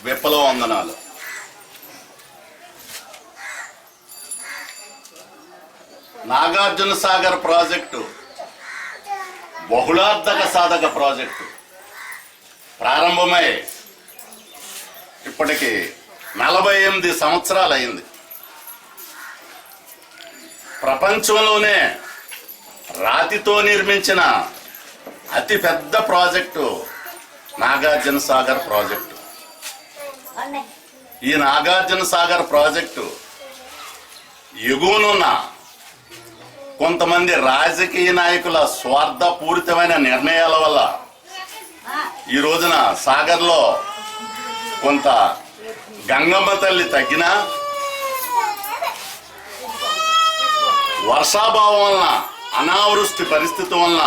విప్లవ వందనాలు. నాగార్జున సాగర్ ప్రాజెక్టు బహుళార్థక సాధక ప్రాజెక్టు ప్రారంభమై ఇప్పటికి 48 సంవత్సరాలు అయింది. ప్రపంచంలోనే రాతితో నిర్మించిన అతి పెద్ద ప్రాజెక్టు నాగార్జున సాగర్ ప్రాజెక్టు. ఈ నాగార్జున సాగర్ ప్రాజెక్టు ఎగువనున్న కొంతమంది రాజకీయ నాయకుల స్వార్థపూరితమైన నిర్ణయాల వల్ల ఈ రోజున సాగర్లో కొంత గంగమ్మ తల్లి తగ్గినా, వర్షాభావం వలన, అనావృష్టి పరిస్థితి వలన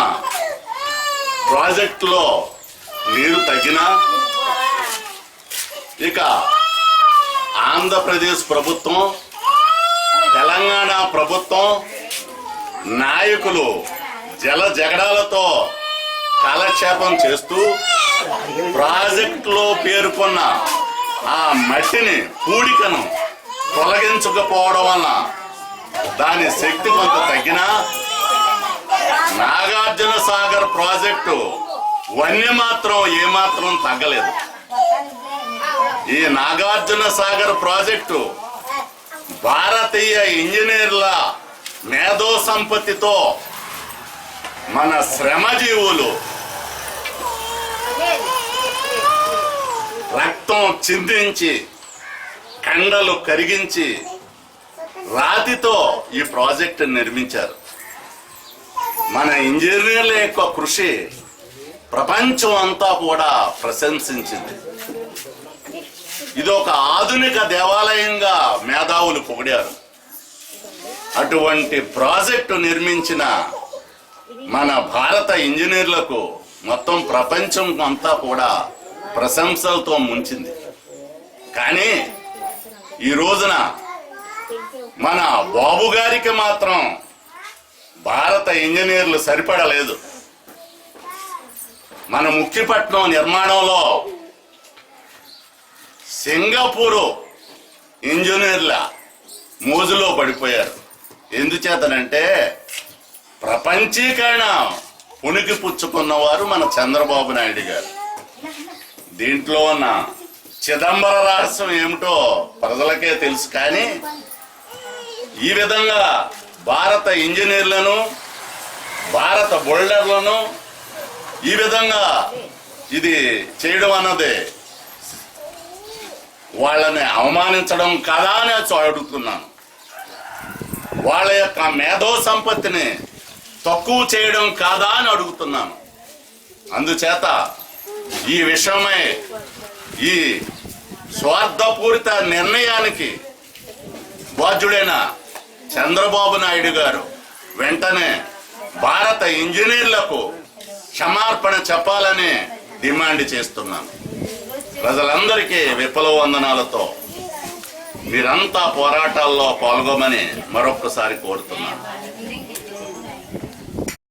ప్రాజెక్టులో నీరు తగ్గినా, ఇక ఆంధ్రప్రదేశ్ ప్రభుత్వం, తెలంగాణ ప్రభుత్వం నాయకులు జల జగడాలతో కాలక్షేపం చేస్తూ ప్రాజెక్టులో పేర్కొన్న ఆ మట్టిని, పూడికను తొలగించకపోవడం వలన దాని శక్తి కొంత తగ్గినా నాగార్జున సాగర్ ప్రాజెక్టు వన్య మాత్రం ఏమాత్రం తగ్గలేదు. ఈ నాగార్జున సాగర్ ప్రాజెక్టు భారతీయ ఇంజనీర్ల మేధో సంపత్తితో మన శ్రమజీవులు రక్తం చిందించి, కండలు కరిగించి, రాతితో ఈ ప్రాజెక్టు నిర్మించారు. మన ఇంజనీర్ల యొక్క కృషి ప్రపంచం అంతా కూడా ప్రశంసించింది. ఇది ఒక ఆధునిక దేవాలయంగా మేధావులు పొగిడారు. అటువంటి ప్రాజెక్టు నిర్మించిన మన భారత ఇంజనీర్లకు మొత్తం ప్రపంచం అంతా కూడా ప్రశంసలతో ముంచింది. కానీ ఈ రోజున మన బాబు గారికి మాత్రం భారత ఇంజనీర్లు సరిపడలేదు. మన ముఖ్యపట్నం నిర్మాణంలో సింగపూరు ఇంజనీర్ల మోజులో పడిపోయారు. ఎందుచేతనంటే ప్రపంచీకరణ పుణికి పుచ్చుకున్నవారు మన చంద్రబాబు నాయుడు గారు. దీంట్లో ఉన్న చిదంబర రహస్యం ఏమిటో ప్రజలకే తెలుసు. కానీ ఈ విధంగా భారత ఇంజనీర్లను, భారత బోల్డర్లను ఈ విధంగా ఇది చేయడం అన్నది వాళ్ళని అవమానించడం కదా అని అడుగుతున్నాను. వాళ్ళ యొక్క మేధో సంపత్తిని తక్కువ చేయడం కాదా అని అడుగుతున్నాను. అందుచేత ఈ విషయమై ఈ స్వార్థపూరిత నిర్ణయానికి బాధ్యుడైన చంద్రబాబు నాయుడు గారు వెంటనే భారత ఇంజనీర్లకు క్షమార్పణ చెప్పాలని డిమాండ్ చేస్తున్నాను. ప్రజలందరికీ విప్లవ వందనాలతో మీరంతా పోరాటాల్లో పాల్గొమని మరొక్కసారి కోరుతున్నాను.